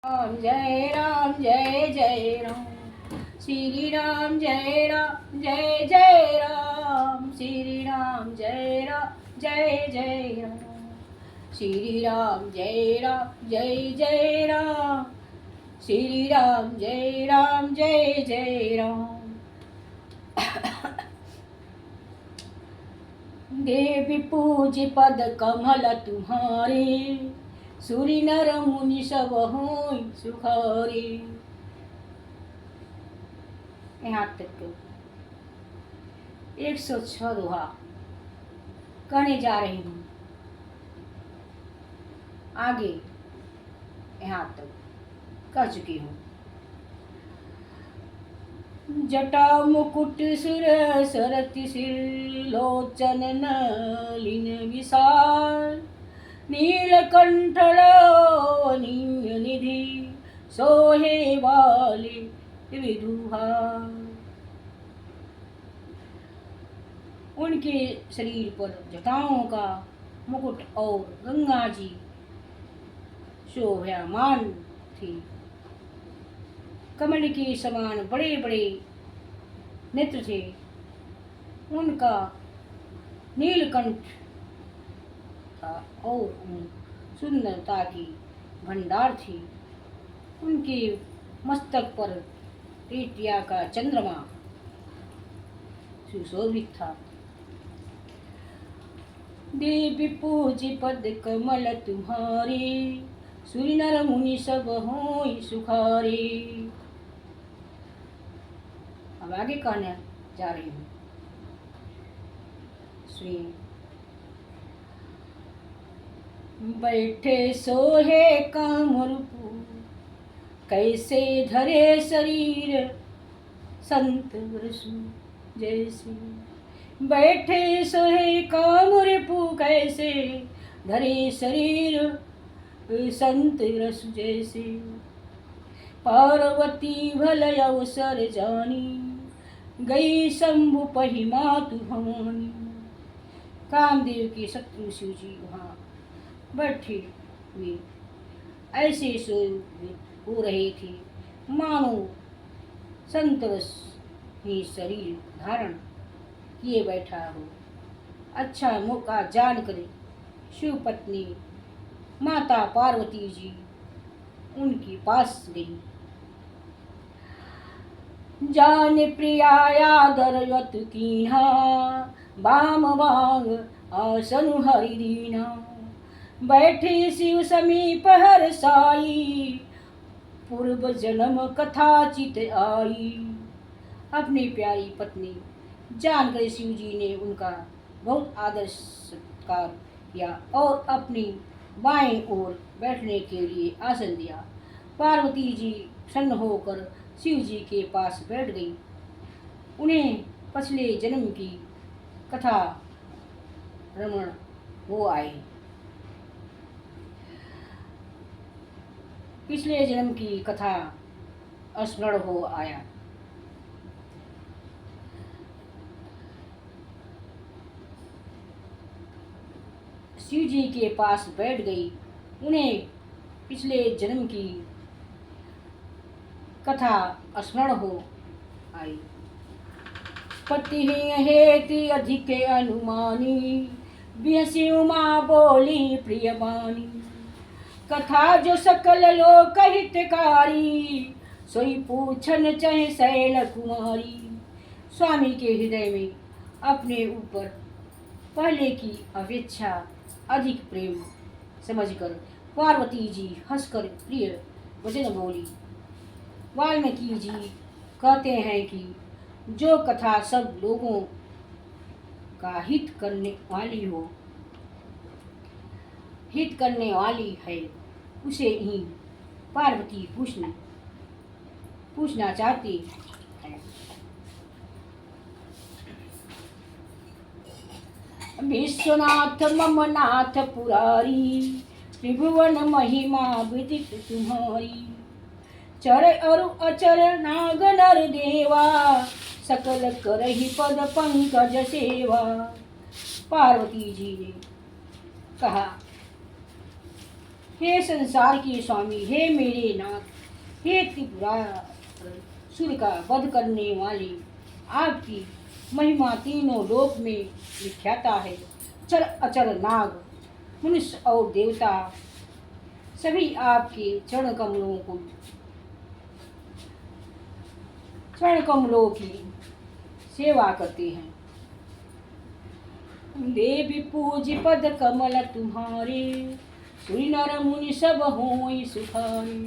राम जय जय राम श्री राम जय जय राम श्री राम जय जय राम श्री राम जय जय राम श्री राम जय जय राम। देवी पूज पद कमल तुम्हारे सूरी नर मुनि सब होय सुखारे। यहाँ तक 106 दोहा कहने जा रही हूँ। आगे यहाँ तक कह चुकी हूँ। जटा मुकुट सुर सरति सिर लोचन नलिन विशाल नीलकंठल निधि सोहे वाले विदुहा। उनके शरीर पर जटाओं का मुकुट और गंगा जी शोभायमान थी। कमल के समान बड़े बड़े नेत्र थे। उनका नीलकंठ था और सुंदरता की भंडार थी। उनके मस्तक पर टेटिया का चंद्रमा सुशोभित था। देवी पूज पद कमल तुम्हारे सूरी नर मुनि सब होय सुखारे। अब आगे कहने जा रही हूँ। श्री बैठे सोहे कामरूपु कैसे धरे शरीर संत रसु जैसे। बैठे सोहे कामरूपु कैसे धरे शरीर संत रसु जैसे। पार्वती भल अवसर जानी गई शंभु पही मातु भवानी। कामदेव के शत्रु शिव जी वहाँ बैठे हुए ऐसे हो रहे थे मानो संतरस ही शरीर धारण किए बैठा हो। अच्छा मौका जानकर शिव पत्नी माता पार्वती जी उनके पास गई। जान प्रियायादरवत कीन्हा बाम बांग आसन हरि दीना। बैठे शिव समीप हर साई पूर्व जन्म कथा चित आई। अपनी प्यारी पत्नी जानकर शिव जी ने उनका बहुत आदर सत्कार किया और अपनी बाएं ओर बैठने के लिए आसन दिया। पार्वती जी प्रसन्न होकर शिव जी के पास बैठ गई। उन्हें पिछले जन्म की कथा रमण हो आई। पिछले जन्म की कथा स्मरण हो आया। शिव जी के पास बैठ गई। उन्हें पिछले जन्म की कथा स्मरण हो आई। पति हेति अधिक अनुमानी बिहसी उमा बोली प्रियवानी। कथा जो सकल लोक हितकारी सोई पूछन चाहे शैल कुमारी। स्वामी के हृदय में अपने ऊपर पहले की अपेक्षा अधिक प्रेम समझकर पार्वती जी हंसकर प्रिय वचन बोली। वाल्मीकि जी कहते हैं कि जो कथा सब लोगों का हित करने वाली है उसे ही पार्वती पूछना चाहती है। विश्वनाथ मम नाथ पुरारी त्रिभुवन महिमा विदित तुम्हारी। चर अरु अचर नाग नर देवा सकल करहि पद पंकज सेवा। पार्वती जी ने कहा हे संसार के स्वामी, हे मेरे नाथ, हे त्रिपुरा सुर का वध करने वाले, आपकी महिमा तीनों लोक में विख्याता है। चर अचर नाग, मनुष्य और देवता सभी आपके चरण कमलों की सेवा करते हैं। देवी पूज पद कमल तुम्हारे, सुर नर मुनि सब होई सुखारे।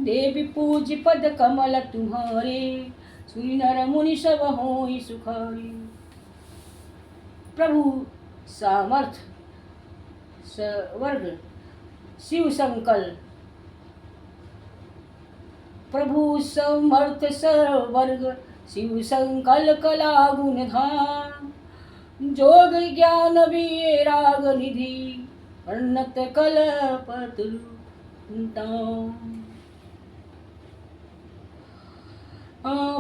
देवी पूज पद कमल तुम्हारे, सुर नर मुनि सब होई सुखारे। प्रभु सामर्थ स्वर्ग शिव संकल्प, प्रभु समर्थ सर्वर्ग शिव संकल कला गुण धाम। जोग ज्ञान विराग निधि, वर्णत कल्पतरु।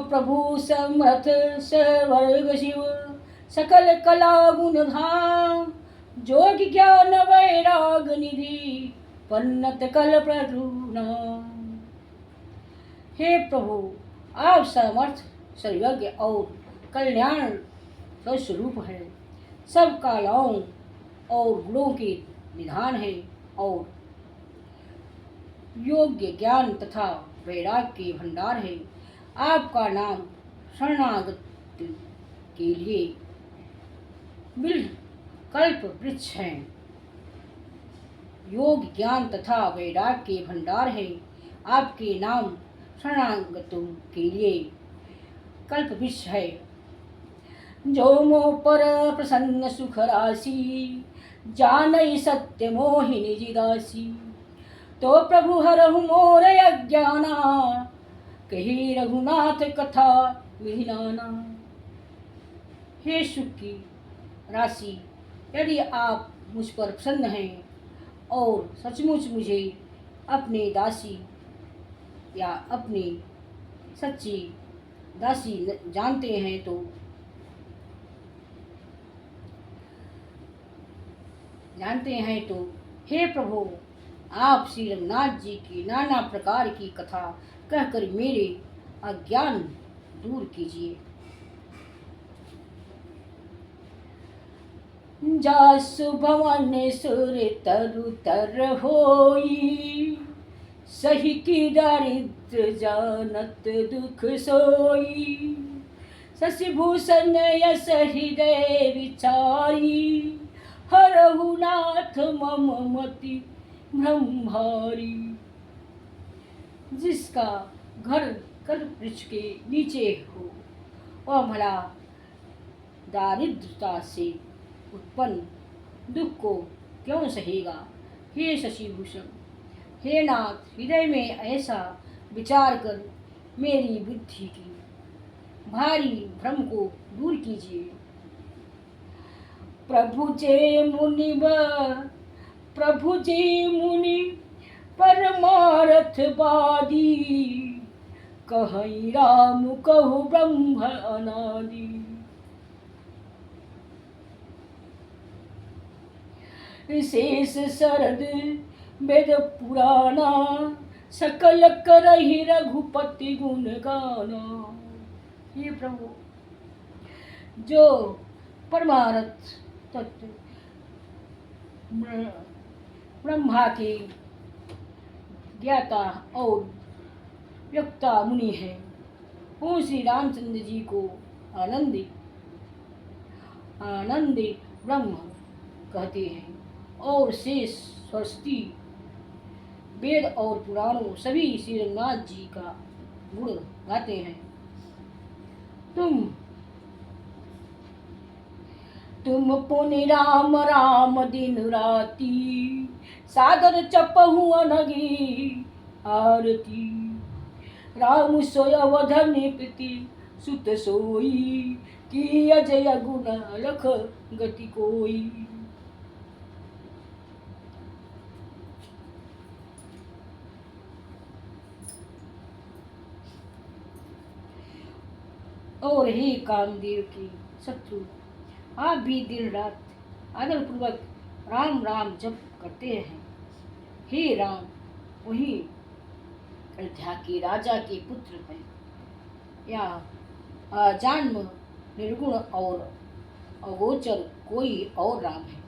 प्रभु समर्थ सर्वर्ग शिव सकल कला गुण धाम। जोग ज्ञान वैराग निधि, वर्णत कल्पतरु। हे प्रभु, आप समर्थ सर्वज्ञ और कल्याण स्वरूप है, सब कालाओं और गुणों के निधान है और योग्य ज्ञान तथा वैराग के भंडार है। आपका नाम शरणागत के लिए बिल्व कल्प वृक्ष है, योग ज्ञान तथा वैराग के भंडार है। आपके नाम शरणागतों के लिए कल्प वृक्ष है। जो मोह पर प्रसन्न सुख राशि, जानई सत्य मोहिनी जिदासी। तो प्रभु हरहु मोर अज्ञाना, कही रघुनाथ कथा विधिनाना। हे सुख की राशि, यदि आप मुझ पर प्रसन्न हैं और सचमुच मुझे अपने दासी या अपनी सच्ची दासी जानते हैं तो हे प्रभु, आप श्री रघुनाथ जी की नाना प्रकार की कथा कहकर मेरे अज्ञान दूर कीजिए। जासु भवन सुर तरु तर होई, सही की दारिद्र जानत दुख सोई। शशिभूषण यश हृदय विचारी, हरहु नाथ मम मति ब्रह्महारी। जिसका घर कल्प वृक्ष के नीचे हो, वह भला दारिद्रता से उत्पन्न दुख को क्यों सहेगा। हे शशिभूषण, हे नाथ, हृदय में ऐसा विचार कर मेरी बुद्धि की भारी भ्रम को दूर कीजिए। प्रभु जे मुनि परमार्थ वादी, कहीं राम कहु ब्रह्म अनादि। शेष शरद वेद पुराना, सकल करहि रघुपति गुण गाना। हे प्रभु, जो परमार्थ तत्व ब्रह्मा के ज्ञाता और व्यक्ता मुनि है, वो श्री रामचंद्र जी को आनंदी ब्रह्म कहते हैं और शेष सरस्वती वेद और पुराणों सभी श्री रघुनाथ जी का गुण गाते हैं। तुम पुनि राम राम दिन राती, सादर चपहु अनगी आरती। राम सोय अवधन प्रीति सुत सोई, की अजय गुण लख गति कोई। और हे कामदेव के शत्रु, आप भी दिन रात आदर पूर्वक राम राम जप करते हैं। हे राम वही अयोध्या के राजा के पुत्र हैं या अजान्म निर्गुण और अगोचर कोई और राम है।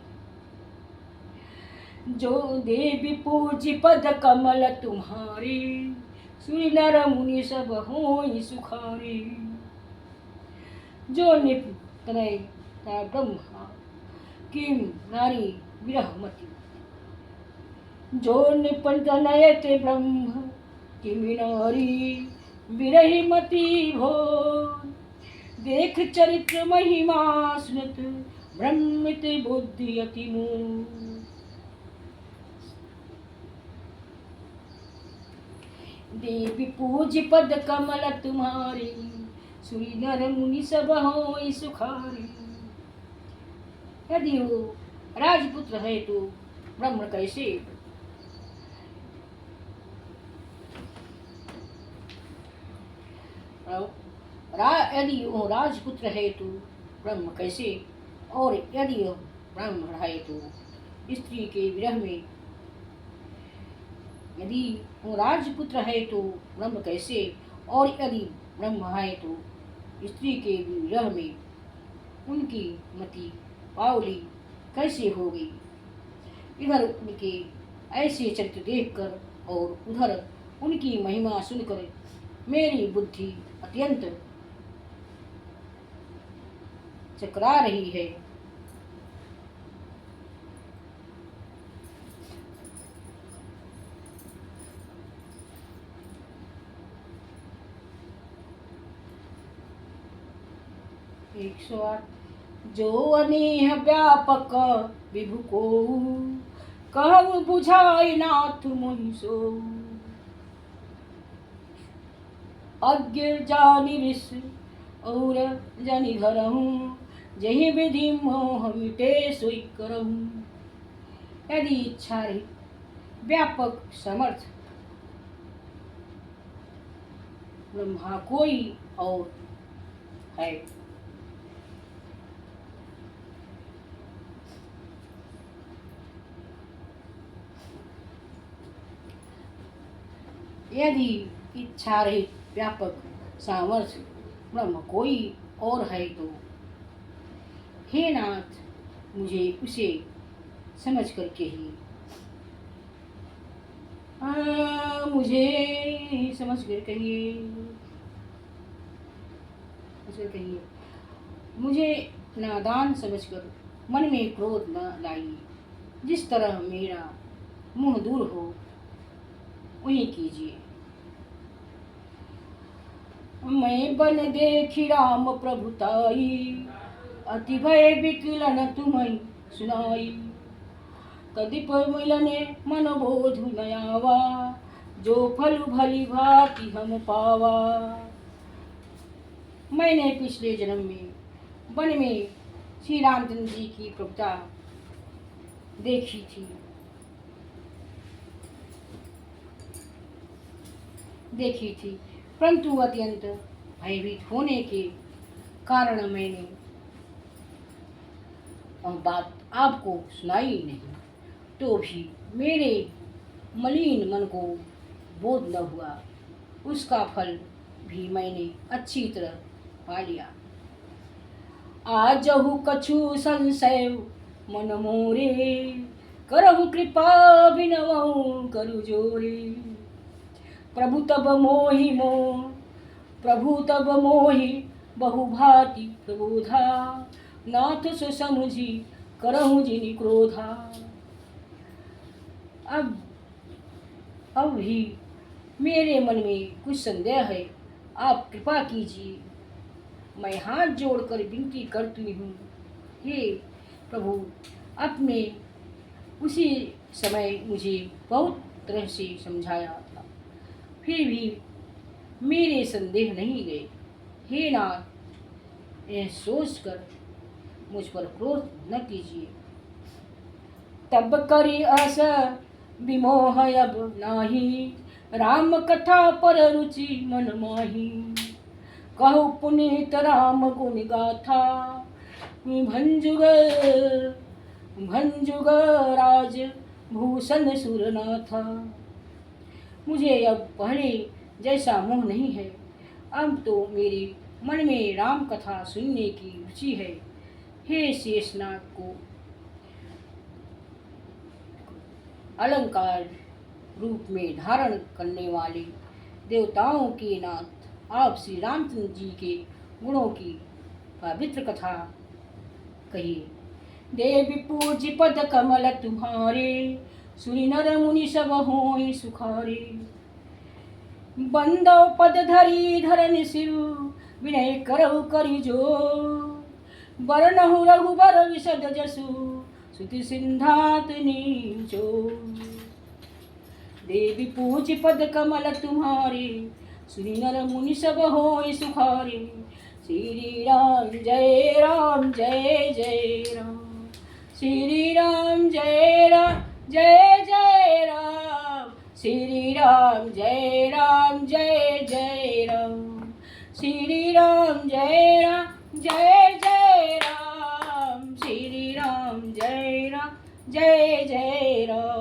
जो देवी पूज पद कमल तुम्हारी, सुर नर मुनि सब होई सुखारी। जो निपतनय ब्रह्मा किम नारी विरहमति, जो निपतनयते ब्रह्म किम नारी विरहिमति भो। देख चरित्र महिमा सुनत ब्रह्मित बुद्धि अति मूढ़। देवी पूज पद कमल तुम्हारी, सुरी नर मुनि सब होई सुखारी। यदि वो राजपुत्र है तो ब्रह्म कैसे? यदि वो राजपुत्र है तो ब्रह्म कैसे, और यदि वो ब्राह्मण है तो स्त्री के विरह में। यदि वो राजपुत्र है तो ब्रह्म कैसे, और यदि ब्रह्म है तो स्त्री के विरह में उनकी मति पावली कैसे होगी। इधर उनके ऐसे चरित्र देखकर और उधर उनकी महिमा सुनकर मेरी बुद्धि अत्यंत चकरा रही है। एक 108। जो अनेह व्यापक विभु को, कहु बुझाई नाथ मोहि सो। अज्ञ जानि ऋष और जनि धरहूँ, जहि विधि मोह मिटे सोई करहूँ। यदि इच्छा रही व्यापक समर्थ ब्रह्मा कोई और है, यदि इच्छा रहित व्यापक सामर्थ्य ब्रह्म कोई और है तो हे नाथ मुझे उसे समझ कर कहिए। मुझे समझ कर कहिए, मुझे नादान समझकर मन में क्रोध न लाइए। जिस तरह मेरा मुंह दूर हो वही कीजिए। मैं बन देखी राम प्रभुताई, अति भय विकलन तुम्हें सुनाई। कदिप मिलने मन बोध न आवा, जो फल भली भांति हम पावा। मैंने पिछले जन्म में वन में श्री रामचंद्र जी की प्रभुता देखी थी, परंतु अत्यंत भयभीत होने के कारण मैंने बात आपको सुनाई नहीं। तो भी मेरे मलिन मन को बोध न हुआ, उसका फल भी मैंने अच्छी तरह पा लिया। आजहु कछु संशय मन मोरे, करहु कृपा बिनवहु करु जोरे। प्रभु तब मोहि बहु भांति प्रबोधा, नाथ सो समझी करहु जिनि क्रोधा। अब भी मेरे मन में कुछ संदेह है, आप कृपा कीजिए। मैं हाथ जोड़कर विनती करती हूँ, हे प्रभु आपने उसी समय मुझे बहुत तरह से समझाया था, फिर भी मेरे संदेह नहीं गए। हे नाथ यह सोचकर मुझ पर क्रोध न कीजिए। तब करी अस विमोह अब नाही, राम कथा पर रुचि मन माही। कहु पुनीत राम गुण गाथा, भंजुग भंजुगराज भूषण सुरनाथा। मुझे अब पहले जैसा मोह नहीं है, अब तो मेरे मन में राम कथा सुनने की रुचि है। हे शेषनाग को अलंकार रूप में धारण करने वाले देवताओं के नाथ, आप श्री रामचंद्र जी के गुणों की पवित्र कथा कहिए। देवी पूज्य पद कमल तुम्हारे, सुनि नर मुनि सब होय सुखारे। बंदो पद धरी धरन सिरु, विनय करहु करि जो। बरनहु रघुबर विशद जसु, सुति सिंधात नीचो। देवी पूज्य पद कमल तुम्हारे, सुनि नर मुनि सब होय सुखारे। श्री राम जय राम जय जय राम, श्री राम जय राम जय जय राम, श्री राम जय राम जय जय राम, श्री राम जय राम जय जय राम, श्री राम जय राम जय जय राम।